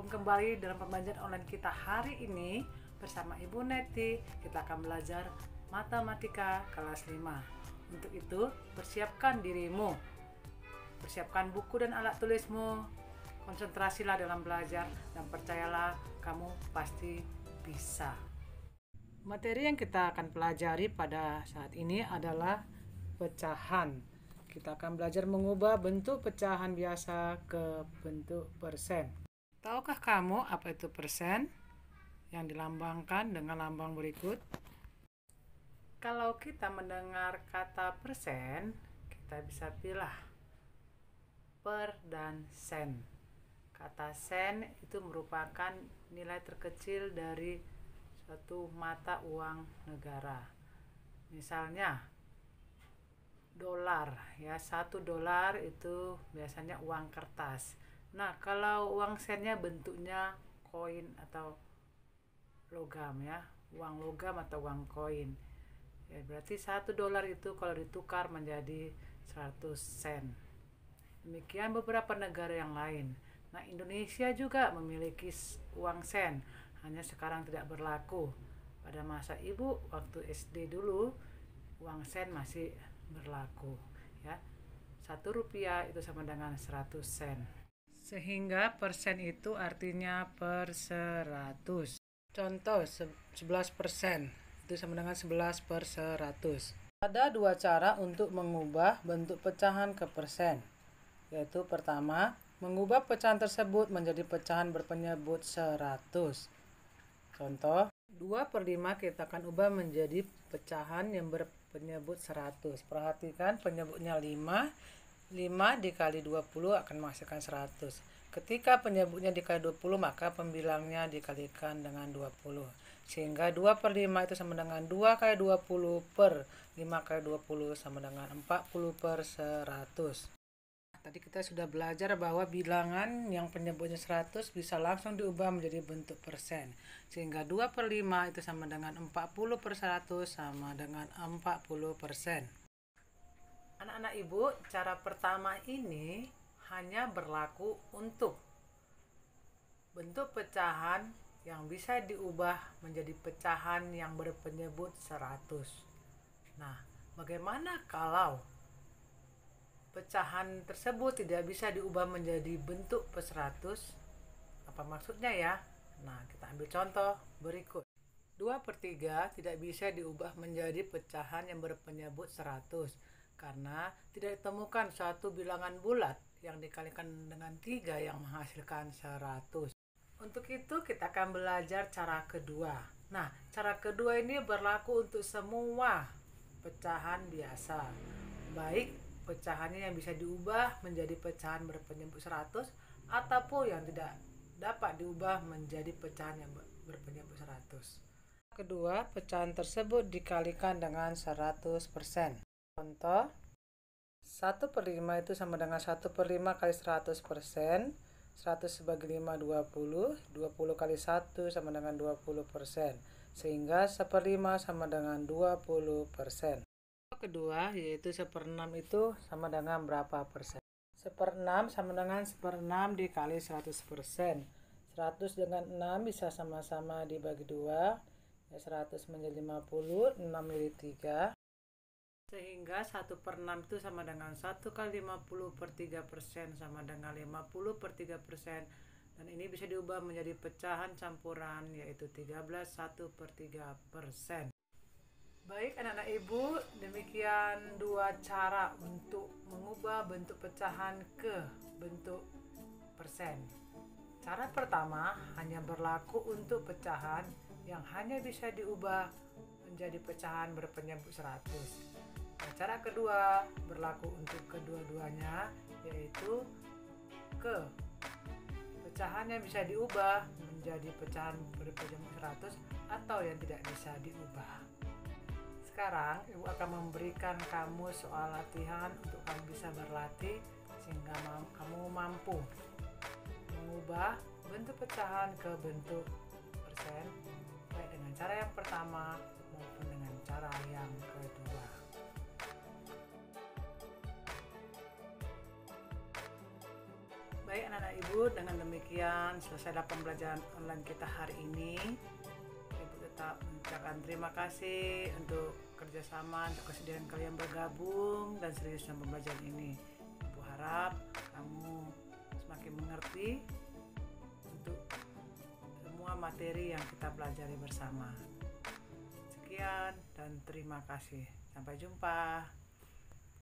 Bergabung kembali dalam pembelajaran online kita hari ini bersama Ibu Neti. Kita akan belajar matematika kelas 5. Untuk itu, persiapkan dirimu. Persiapkan buku dan alat tulismu. Konsentrasilah dalam belajar dan percayalah kamu pasti bisa. Materi yang kita akan pelajari pada saat ini adalah pecahan. Kita akan belajar mengubah bentuk pecahan biasa ke bentuk persen. Tahukah kamu apa itu persen? Yang dilambangkan dengan lambang berikut. Kalau kita mendengar kata persen, kita bisa pilih per dan sen. Kata sen itu merupakan nilai terkecil dari suatu mata uang negara. Misalnya dolar, ya, $1 itu biasanya uang kertas. Nah, kalau uang sennya bentuknya koin atau logam, ya, uang logam atau uang koin. Ya, berarti $1 itu kalau ditukar menjadi 100 sen. Demikian beberapa negara yang lain. Nah, Indonesia juga memiliki uang sen, hanya sekarang tidak berlaku. Pada masa Ibu waktu SD dulu, uang sen masih berlaku, ya. Rp1 itu sama dengan 100 sen. Sehingga persen itu artinya per 100. Contoh, 11% itu sama dengan 11 per 100. Ada dua cara untuk mengubah bentuk pecahan ke persen, yaitu pertama, mengubah pecahan tersebut menjadi pecahan berpenyebut 100. Contoh, 2/5 kita akan ubah menjadi pecahan yang berpenyebut 100. Perhatikan penyebutnya 5. 5 dikali 20 akan menghasilkan 100. Ketika penyebutnya dikali 20, maka pembilangnya dikalikan dengan 20. Sehingga 2/5 itu sama dengan 2 kali 20 per 5 kali 20 sama dengan 40 per 100. Tadi kita sudah belajar bahwa bilangan yang penyebutnya 100 bisa langsung diubah menjadi bentuk persen. Sehingga 2/5 itu sama dengan 40 per 100 sama dengan 40%. Anak-anak Ibu, cara pertama ini hanya berlaku untuk bentuk pecahan yang bisa diubah menjadi pecahan yang berpenyebut 100. Nah, bagaimana kalau pecahan tersebut tidak bisa diubah menjadi bentuk per 100? Apa maksudnya, ya? Nah, kita ambil contoh berikut. 2/3 tidak bisa diubah menjadi pecahan yang berpenyebut 100 karena tidak ditemukan suatu bilangan bulat yang dikalikan dengan 3 yang menghasilkan 100. Untuk itu kita akan belajar cara kedua. Nah, cara kedua ini berlaku untuk semua pecahan biasa, baik pecahannya yang bisa diubah menjadi pecahan berpenyebut 100 ataupun yang tidak dapat diubah menjadi pecahan yang berpenyebut 100. Kedua, pecahan tersebut dikalikan dengan 100%. Contoh, 1/5 itu sama dengan 1/5 kali 100%. 100 sebagai 5, 20. 20 kali 1 sama dengan 20%. Sehingga 1/5 sama dengan 20%. Kedua, yaitu 1/6 itu sama dengan berapa persen? 1/6 sama dengan 1/6 dikali 100%. 100 dengan 6 bisa sama-sama dibagi 2. Ya, 100 menjadi 50, 6 menjadi 3. Sehingga 1/6 itu sama dengan 1 kali 50 per 3% sama dengan 50 per 3%. Dan ini bisa diubah menjadi pecahan campuran, yaitu 13 1/3%. Baik anak-anak Ibu, demikian dua cara untuk mengubah bentuk pecahan ke bentuk persen. Cara pertama hanya berlaku untuk pecahan yang hanya bisa diubah menjadi pecahan berpenyebut 100. Nah, cara kedua berlaku untuk kedua-duanya, yaitu ke pecahan yang bisa diubah menjadi pecahan berpenyebut 100 atau yang tidak bisa diubah. Sekarang Ibu akan memberikan kamu soal latihan untuk kamu bisa berlatih sehingga kamu mampu mengubah bentuk pecahan ke bentuk persen, baik dengan cara yang pertama maupun dengan cara yang kedua. Baik anak-anak Ibu, dengan demikian selesailah pembelajaran online kita hari ini. Ibu tetap mengucapkan terima kasih untuk kerjasama, untuk kesediaan kalian bergabung dan serius dalam pembelajaran ini. Ibu harap kamu semakin mengerti untuk semua materi yang kita pelajari bersama. Sekian dan terima kasih. Sampai jumpa.